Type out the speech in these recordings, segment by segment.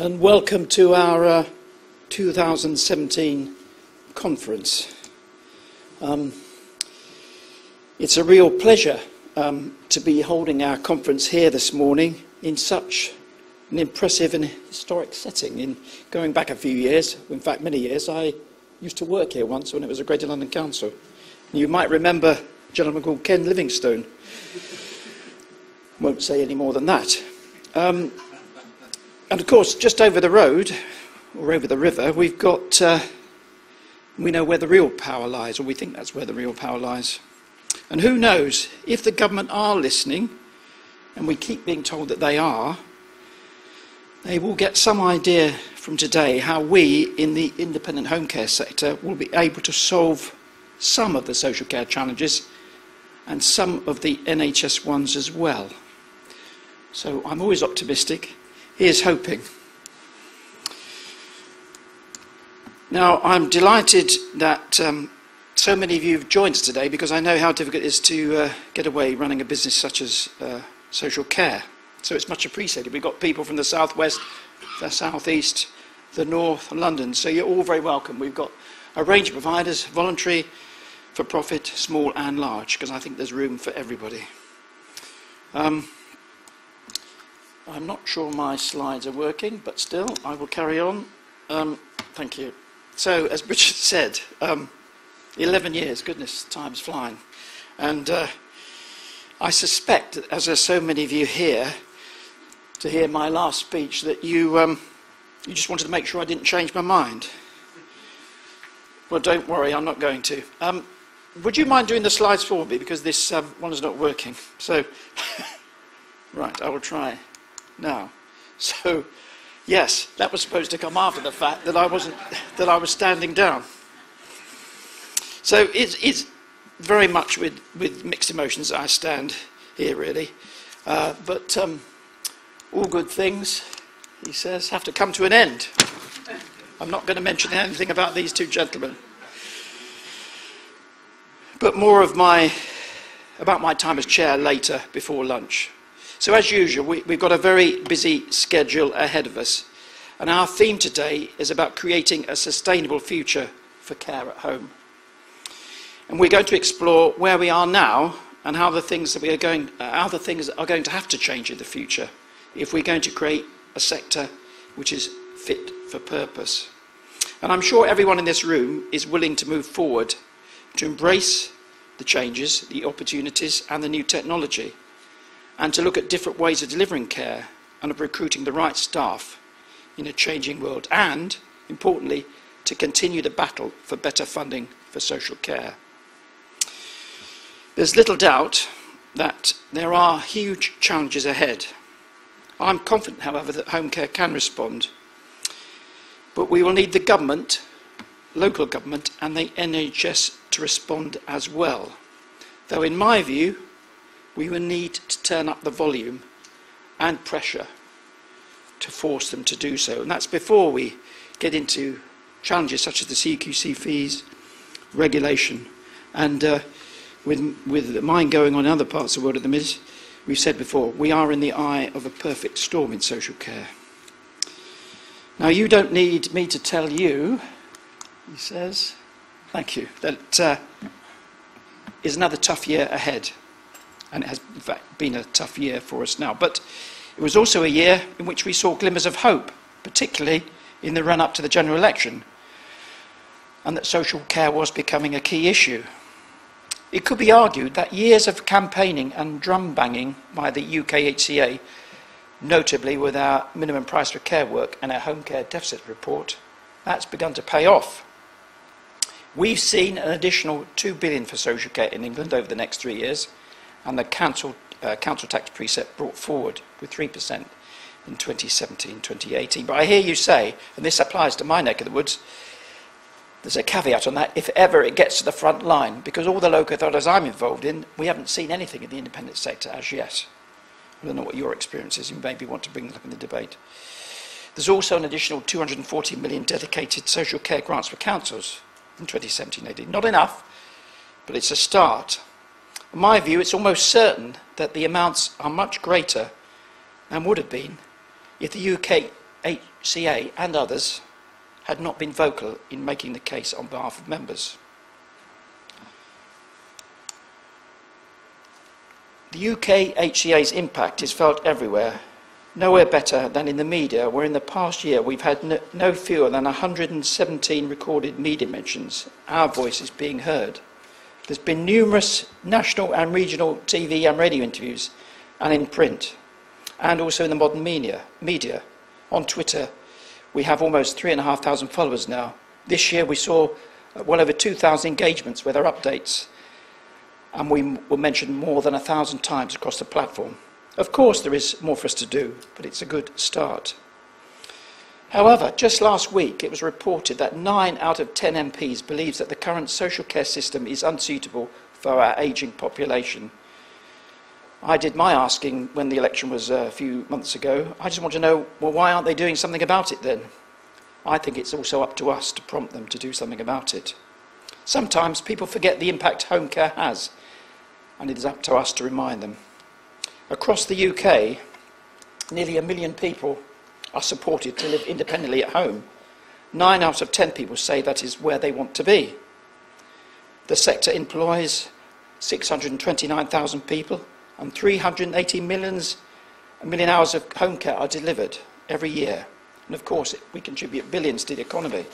And welcome to our 2017 conference. It's a real pleasure to be holding our conference here this morning in such an impressive and historic setting. In going back a few years, in fact many years, I used to work here once when it was a Greater London Council. You might remember a gentleman called Ken Livingstone. Won't say any more than that. And of course, just over the road, or over the river, we've got, we know where the real power lies, or we think that's where the real power lies. And who knows, if the government are listening, and we keep being told that they are, they will get some idea from today how we, in the independent home care sector, will be able to solve some of the social care challenges, and some of the NHS ones as well. So I'm always optimistic. Here's hoping. Now, I'm delighted that so many of you have joined us today, because I know how difficult it is to get away running a business such as social care. So it's much appreciated. We've got people from the southwest, the southeast, the north, and London. So you're all very welcome. We've got a range of providers, voluntary, for profit, small and large, because I think there's room for everybody. I'm not sure my slides are working, but still, I will carry on. Thank you. So, as Richard said, 11 years, goodness, time's flying. And I suspect, as there's so many of you here, to hear my last speech, that you just wanted to make sure I didn't change my mind. Well, don't worry, I'm not going to. Would you mind doing the slides for me, because this one is not working. So, right, I will try now. So, yes, that was supposed to come after the fact that I was standing down. So it's very much with mixed emotions that I stand here, really. But all good things, he says, have to come to an end. I'm not going to mention anything about these two gentlemen. But more of about my time as chair later, before lunch. So as usual, we've got a very busy schedule ahead of us. And our theme today is about creating a sustainable future for care at home. And we're going to explore where we are now and how the things are going to have to change in the future if we're going to create a sector which is fit for purpose. And I'm sure everyone in this room is willing to move forward to embrace the changes, the opportunities and the new technology, and to look at different ways of delivering care and of recruiting the right staff in a changing world, and, importantly, to continue the battle for better funding for social care. There's little doubt that there are huge challenges ahead. I'm confident, however, that home care can respond, but we will need the government, local government, and the NHS to respond as well. Though in my view, we will need to turn up the volume and pressure to force them to do so. And that's before we get into challenges such as the CQC fees, regulation, and with the mind going on in other parts of the world at the minute, we've said before, we are in the eye of a perfect storm in social care. Now, you don't need me to tell you, he says, thank you, that is another tough year ahead. And it has, in fact, been a tough year for us now. But it was also a year in which we saw glimmers of hope, particularly in the run-up to the general election, and that social care was becoming a key issue. It could be argued that years of campaigning and drum-banging by the UKHCA, notably with our minimum price for care work and our home care deficit report, that's begun to pay off. We've seen an additional £2 billion for social care in England over the next 3 years, and the council tax precept brought forward with 3% in 2017-2018. But I hear you say, and this applies to my neck of the woods, there's a caveat on that, if ever it gets to the front line, because all the local authorities I'm involved in, we haven't seen anything in the independent sector as yet. I don't know what your experience is, you maybe want to bring that up in the debate. There's also an additional 240 million dedicated social care grants for councils in 2017-18. Not enough, but it's a start. In my view, it's almost certain that the amounts are much greater than would have been if the UK HCA and others had not been vocal in making the case on behalf of members. The UK HCA's impact is felt everywhere, nowhere better than in the media, where in the past year we've had no fewer than 117 recorded media mentions, our voices being heard. There's been numerous national and regional TV and radio interviews, and in print, and also in the modern media. On Twitter, we have almost 3,500 followers now. This year we saw well over 2,000 engagements with our updates, and we were mentioned more than 1,000 times across the platform. Of course, there is more for us to do, but it's a good start. However, just last week, it was reported that 9 out of 10 MPs believes that the current social care system is unsuitable for our ageing population. I did my asking when the election was a few months ago. I just want to know, well, why aren't they doing something about it then? I think it's also up to us to prompt them to do something about it. Sometimes people forget the impact home care has, and it is up to us to remind them. Across the UK, nearly 1 million people are supported to live independently at home. 9 out of 10 people say that is where they want to be. The sector employs 629,000 people, and 380 million hours of home care are delivered every year. And of course, we contribute billions to the economy.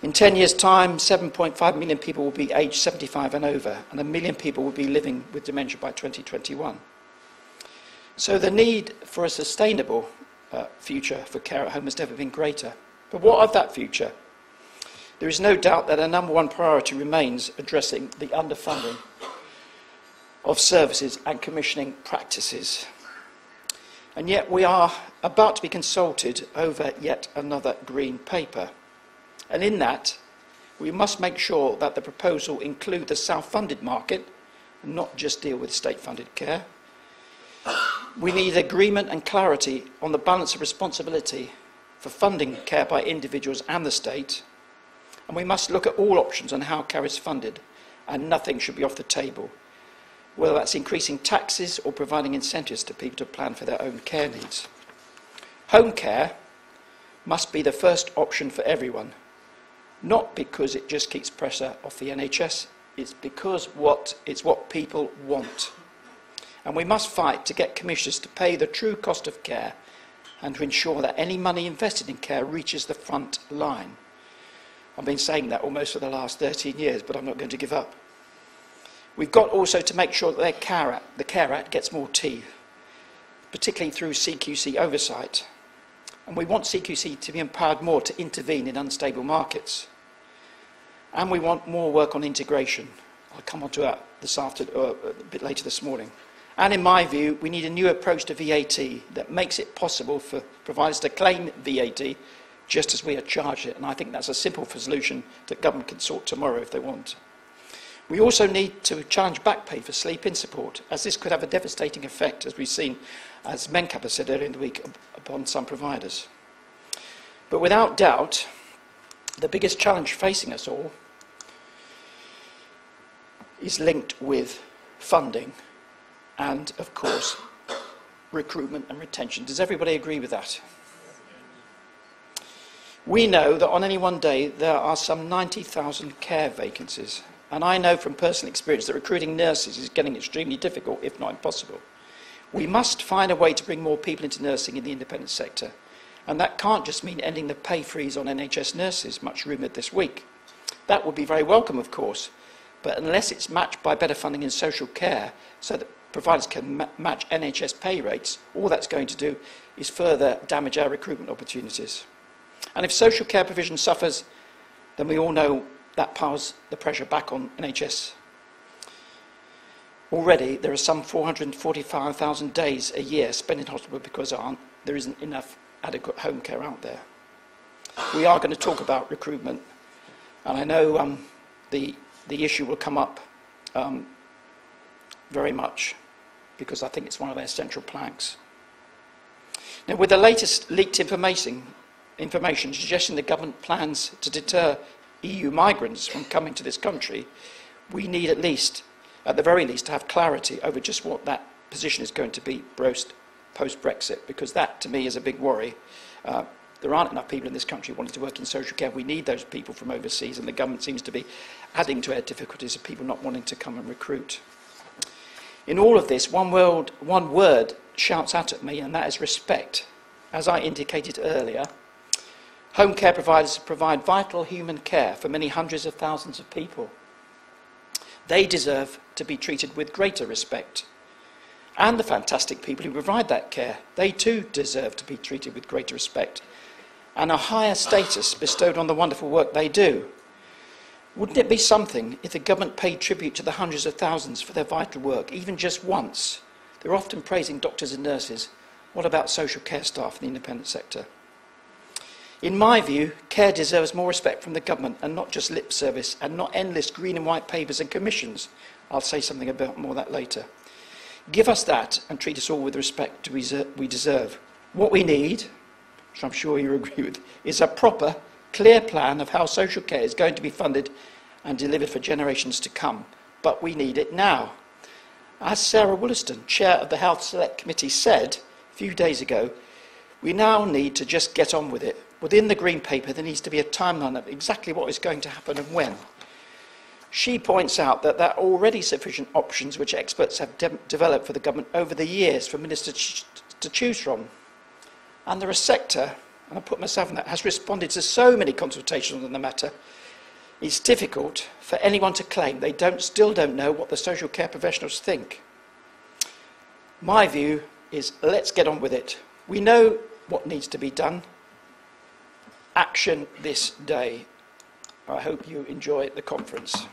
In 10 years' time, 7.5 million people will be aged 75 and over, and 1 million people will be living with dementia by 2021. So the need for a sustainable future for care at home has never been greater. But what of that future? There is no doubt that our number one priority remains addressing the underfunding of services and commissioning practices. And yet we are about to be consulted over yet another green paper. And in that, we must make sure that the proposal include the self-funded market and not just deal with state-funded care. We need agreement and clarity on the balance of responsibility for funding care by individuals and the state. And we must look at all options on how care is funded, and nothing should be off the table, whether that's increasing taxes or providing incentives to people to plan for their own care needs. Home care must be the first option for everyone, not because it just keeps pressure off the NHS, it's because it's what people want. And we must fight to get commissioners to pay the true cost of care and to ensure that any money invested in care reaches the front line. I've been saying that almost for the last 13 years, but I'm not going to give up. We've got also to make sure that the Care Act gets more teeth, particularly through CQC oversight. And we want CQC to be empowered more to intervene in unstable markets. And we want more work on integration. I'll come on to that a bit later this morning. And in my view, we need a new approach to VAT that makes it possible for providers to claim VAT just as we are charged it. And I think that's a simple solution that government can sort tomorrow if they want. We also need to challenge back pay for sleep-in support, as this could have a devastating effect, as we've seen, as Mencap has said earlier in the week, upon some providers. But without doubt, the biggest challenge facing us all is linked with funding and, of course, recruitment and retention. Does everybody agree with that? We know that on any one day there are some 90,000 care vacancies. And I know from personal experience that recruiting nurses is getting extremely difficult, if not impossible. We must find a way to bring more people into nursing in the independent sector. And that can't just mean ending the pay freeze on NHS nurses, much rumoured this week. That would be very welcome, of course. But unless it's matched by better funding in social care so that providers can match NHS pay rates, all that's going to do is further damage our recruitment opportunities. And if social care provision suffers, then we all know that piles the pressure back on NHS. Already, there are some 445,000 days a year spent in hospital because there isn't enough adequate home care out there. We are going to talk about recruitment, and I know the issue will come up very much, because I think it's one of their central planks. Now, with the latest leaked information suggesting the government plans to deter EU migrants from coming to this country, we need at the very least, to have clarity over just what that position is going to be post-Brexit, because that, to me, is a big worry. There aren't enough people in this country wanting to work in social care. We need those people from overseas, and the government seems to be adding to our difficulties of people not wanting to come and recruit. In all of this, one word shouts out at me, and that is respect. As I indicated earlier, home care providers provide vital human care for many hundreds of thousands of people. They deserve to be treated with greater respect. And the fantastic people who provide that care, they too deserve to be treated with greater respect and a higher status bestowed on the wonderful work they do. Wouldn't it be something if the government paid tribute to the hundreds of thousands for their vital work, even just once? They're often praising doctors and nurses. What about social care staff in the independent sector? In my view, care deserves more respect from the government and not just lip service and not endless green and white papers and commissions. I'll say something about more of that later. Give us that and treat us all with the respect we deserve. What we need, which I'm sure you agree with, is a proper, clear plan of how social care is going to be funded and delivered for generations to come. But we need it now. As Sarah Wollaston, Chair of the Health Select Committee, said a few days ago, we now need to just get on with it. Within the Green Paper, there needs to be a timeline of exactly what is going to happen and when. She points out that there are already sufficient options which experts have developed for the government over the years for ministers to choose from. And the sector, and I put myself in that, has responded to so many consultations on the matter. It's difficult for anyone to claim they still don't know what the social care professionals think. My view is, let's get on with it. We know what needs to be done. Action this day. I hope you enjoy the conference.